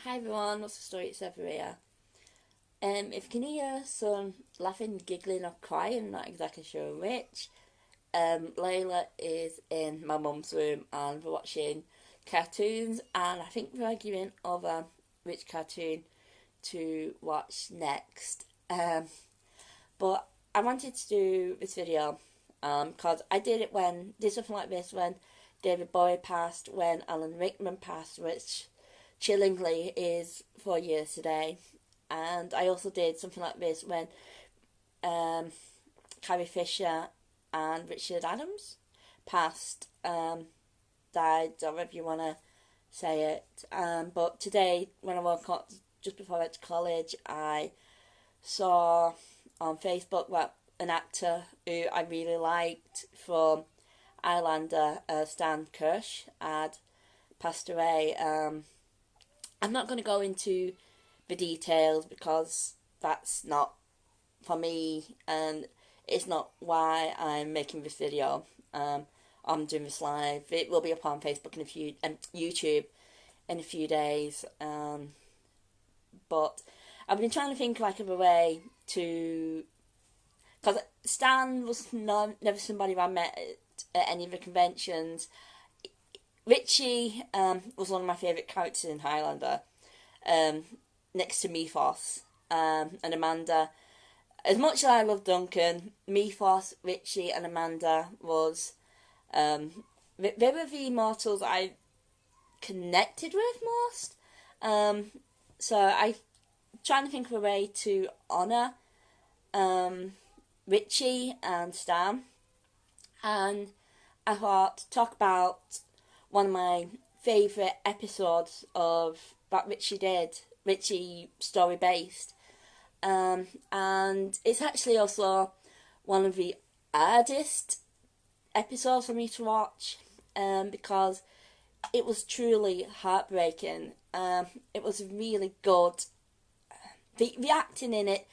Hi everyone, what's the story? It's Everia. If you can hear some laughing, giggling or crying, I'm not exactly sure which. Layla is in my mum's room and we're watching cartoons, and I think we're arguing over which cartoon to watch next. But I wanted to do this video because I did something like this when David Bowie passed, when Alan Rickman passed, which chillingly is 4 years today. And I also did something like this when Carrie Fisher and Richard Adams passed, died, or whatever you want to say it. But today, when I woke up, just before I went to college, I saw on Facebook that an actor who I really liked from Islander, Stan Kirsch, had passed away. I'm not going to go into the details because that's not for me, and it's not why I'm making this video. I'm doing this live. It will be up on Facebook in YouTube in a few days. But I've been trying to think of a way to, because Stan was never somebody I met at any of the conventions. Richie was one of my favourite characters in Highlander, next to Mythos and Amanda. As much as I love Duncan, Mythos, Richie and Amanda was, they were the immortals I connected with most. So I'm trying to think of a way to honour Richie and Stan, and I thought talk about one of my favourite episodes of that Richie story based. And it's actually also one of the hardest episodes for me to watch, because it was truly heartbreaking. It was really good. The acting in it,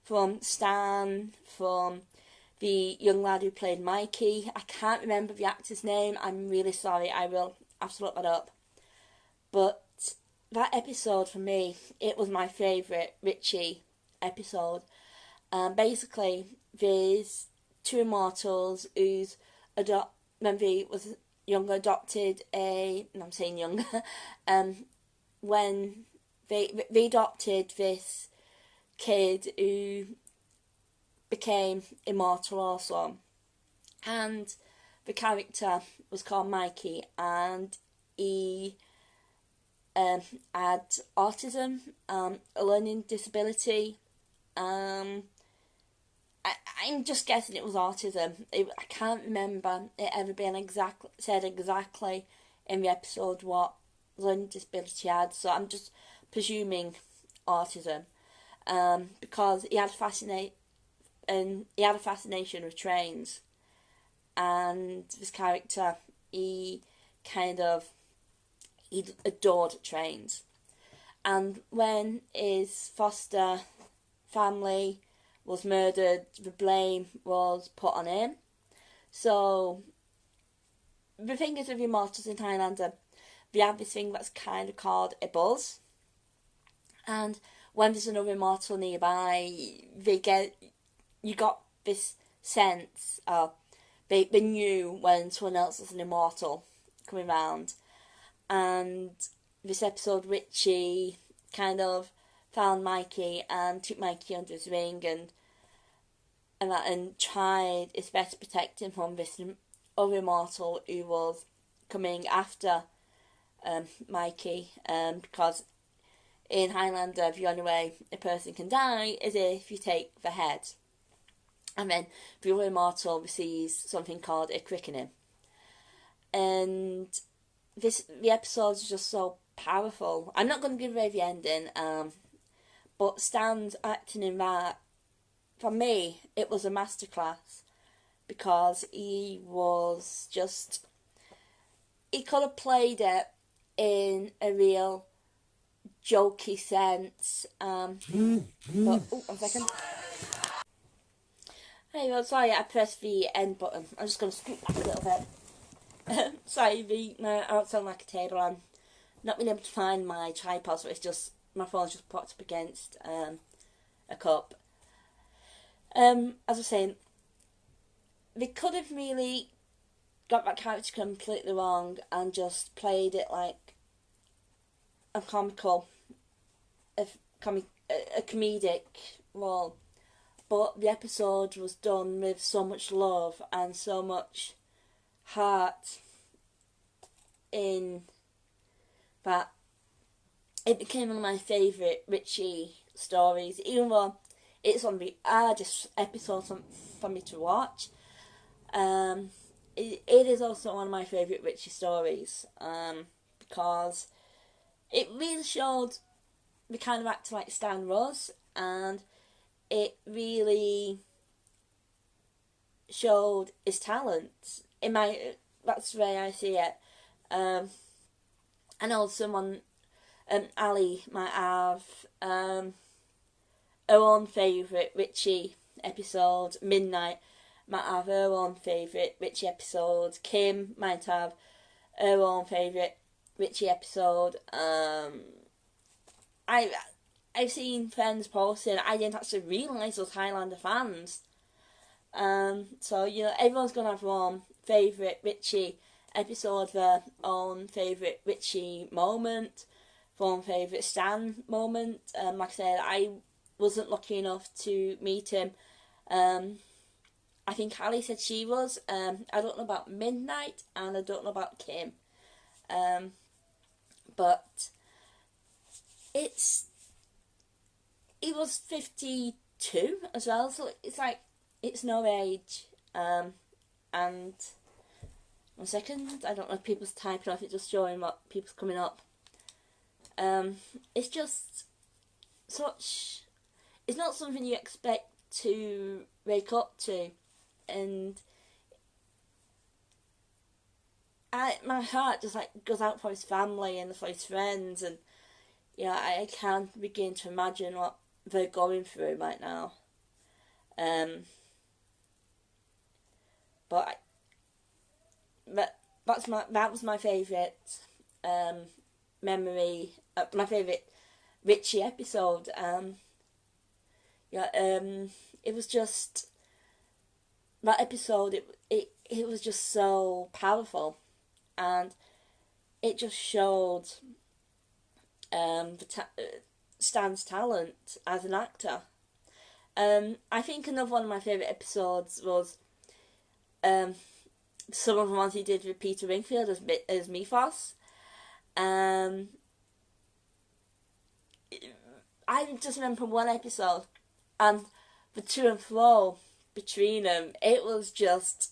from Stan, from the young lad who played Mikey. I can't remember the actor's name. I'm really sorry. I will have to look that up. But that episode, for me, it was my favourite Richie episode. Basically, there's two immortals who's when they was younger adopted I'm saying younger, when they adopted this kid who became immortal also, and the character was called Mikey, and he had autism, a learning disability. I'm just guessing it was autism. I can't remember it ever being said exactly in the episode what learning disability he had, so I'm just presuming autism, because he had a fascination with trains, and this character, he adored trains. And when his foster family was murdered, the blame was put on him. So the thing is with immortals in Highlander, they have this thing that's kind of called a buzz, and when there's another immortal nearby, you got this sense of they knew when someone else was an immortal coming round. And this episode, Richie kind of found Mikey and took Mikey under his wing and tried his best to protect him from this other immortal who was coming after Mikey, because in Highlander, the only way a person can die is if you take the head. And then the other immortal receives something called a quickening. And the episode is just so powerful. I'm not going to give away the ending, but Stan's acting in that, for me, it was a masterclass, because he could have played it in a real jokey sense. But, one second. Hey, well, sorry, I pressed the end button. I'm just going to scoot back a little bit. Sorry, I don't sound like a table. I'm not being able to find my tripod, so it's just, my phone's just propped up against a cup. As I was saying, they could have really got that character completely wrong and just played it like a comedic role. But the episode was done with so much love and so much heart in that it became one of my favourite Richie stories, even though it's one of the hardest episodes for me to watch. It is also one of my favourite Richie stories, because it really showed the kind of actor like Stan was, and it really showed his talent. That's the way I see it. I know someone, Ali, might have her own favourite Richie episode. Midnight might have her own favourite Richie episode. Kim might have her own favourite Richie episode. I've seen friends posting. I didn't actually realise those Highlander fans. So everyone's gonna have their own favourite Richie episode, their own favourite Richie moment, their own favourite Stan moment. Like I said, I wasn't lucky enough to meet him. I think Ali said she was. I don't know about Midnight, and I don't know about Kim. But he was 52 as well, so it's like, it's no age. And 1 second, I don't know if people's typing or if it's just showing what people's coming up. It's just such, it's not something you expect to wake up to, and my heart just like goes out for his family and for his friends, and I can't begin to imagine what they're going through right now. But that was my favourite memory, my favourite Richie episode. It was just, that episode, it was just so powerful, and it just showed Stan's talent as an actor. I think another one of my favourite episodes was some of the ones he did with Peter Wingfield as Mythos. I just remember one episode, and the to and fro between them, it was just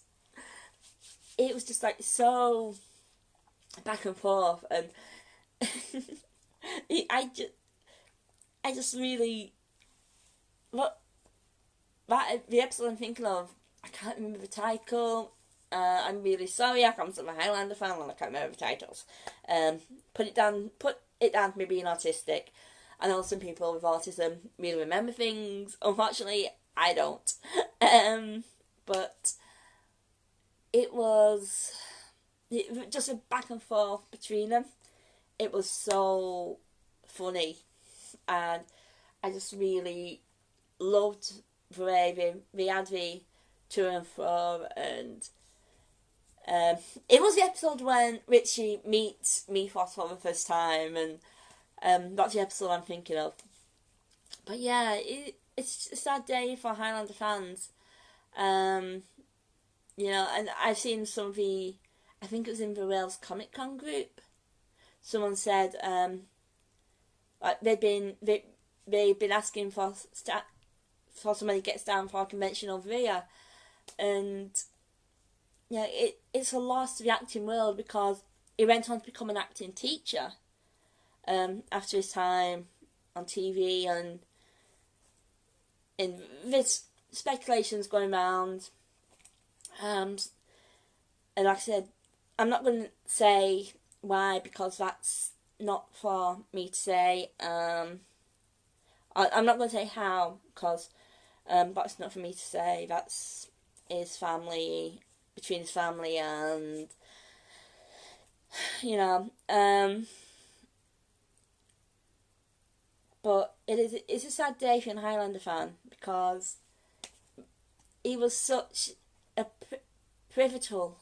like so back and forth, and I just really, the episode I'm thinking of, I can't remember the title. I'm really sorry. I come from a Highlander fan and I can't remember the titles. Put it down to me being autistic. I know some people with autism really remember things. Unfortunately, I don't. But it was just a back and forth between them. It was so funny, and I just really loved the way they had the to and fro, and it was the episode when Richie meets Mythos for the first time, and that's the episode I'm thinking of. But yeah, it's a sad day for Highlander fans. And I've seen some of I think it was in the Wales Comic Con group, someone said like they've been asking for somebody gets down for a convention over here, and it's a loss to the acting world, because he went on to become an acting teacher after his time on TV, and there's speculations going around, and like I said, I'm not going to say why, because that's not for me to say. I'm not going to say how, because that's not for me to say. That's his family, between his family and but it's a sad day for a Highlander fan, because he was such a pivotal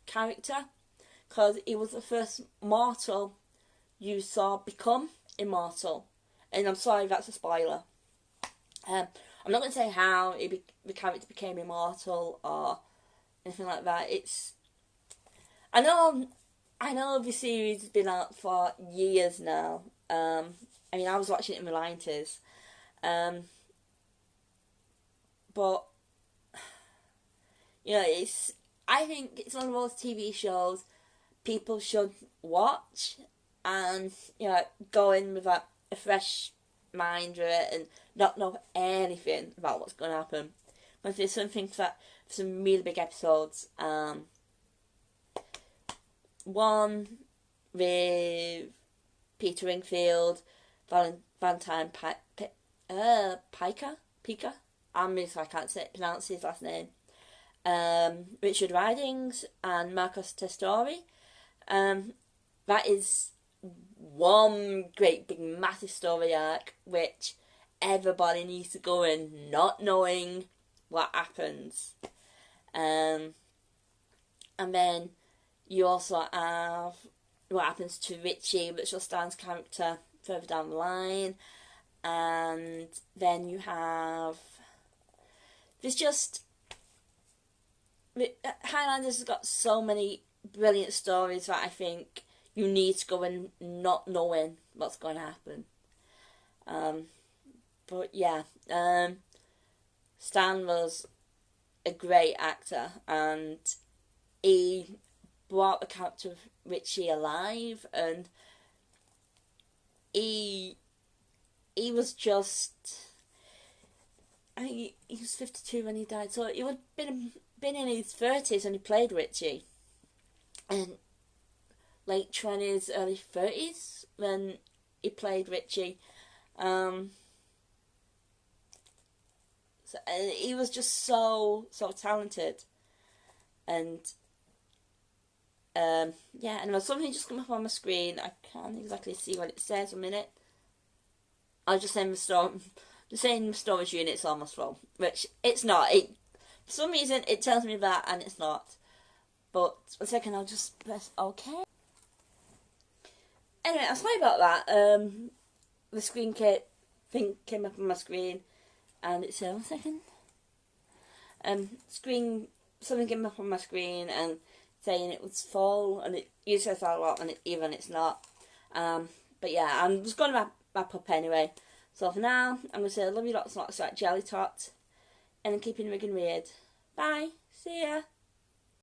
character, because he was the first mortal you saw become immortal. And I'm sorry, that's a spoiler. I'm not going to say how the character became immortal or anything like that. I know the series has been out for years now. I mean, I was watching it in the 90s. But, you know, I think it's one of those TV shows people should watch and, you know, go in with a fresh mind with it and not know anything about what's going to happen. But there's some really big episodes. One with Peter Wingfield, Valentine Pica. I'm really sorry, I can't pronounce his last name. Richard Ridings and Marcos Testori. That is one great big massive story arc which everybody needs to go in not knowing what happens. And then you also have what happens to Richie, Richard Stan's character, further down the line. And then you have... Highlanders has got so many brilliant stories that I think you need to go in not knowing what's going to happen. But yeah, Stan was a great actor, and he brought the character of Richie alive, and he was just... I think he was 52 when he died, so he would have been in his 30s when he played Richie. And late 20s, early 30s when he played Richie. He was just so talented. And yeah, and there was something just come up on my screen. I can't exactly see what it says a minute. I'll just say the same storage unit's almost full, which it's not. For some reason it tells me that and it's not. But 1 second, I'll just press OK. Anyway, I'm sorry about that. The screen thing came up on my screen, and it said 1 second. Something came up on my screen and saying it was full, and it usually says that a lot, and even it's not. But yeah, I'm just going to wrap up anyway. So for now, I'm going to say I love you lots and lots like jelly tot, and keeping rigging weird. Bye. See ya.